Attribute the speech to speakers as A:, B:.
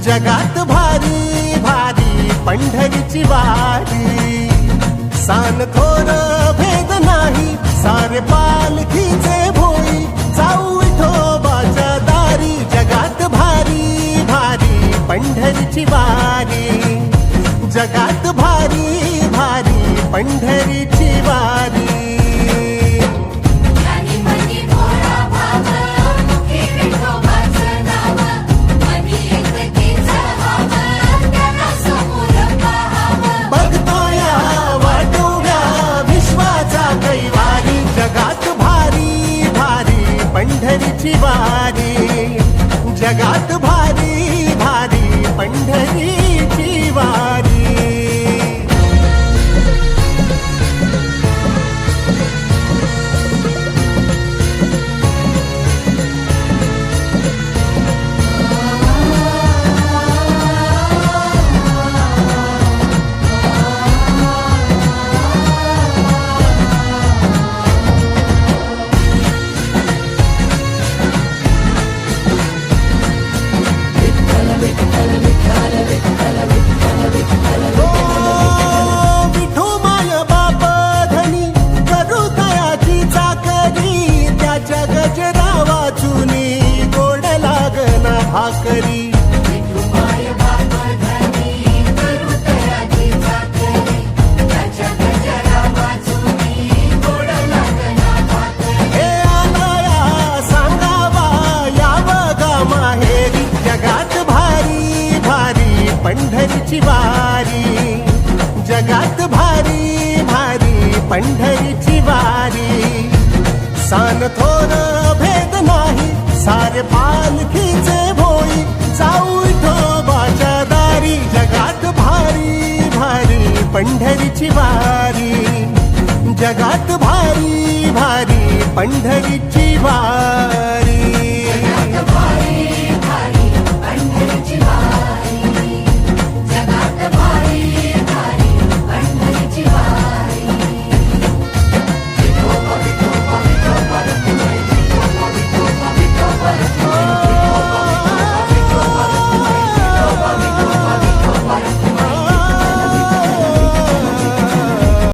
A: जगात भारी भारी पंढरीची वारी, सान थोर भेद नाही, सारे पालखीचे भोई, जाऊ विठोबाच्या दारी. जगात भारी भारी पंढरीची वारी, जगात भारी भारी पंढरीची वारी. पंढरीची वारी, जगात भारी भारी पंढरीची वारी. भाकरी हे आलाया सांगावा यावगा माहेरी. जगात भारी भारी पंढरीची वारी, जगात भारी भारी पंढरीची वारी. सान थोर भेद नाही, सारे पालखीचे भोई, जाऊ विठोबाच्या दारी. जगात भारी भारी पंढरीची वारी, जगात भारी भारी पंढरीची वारी.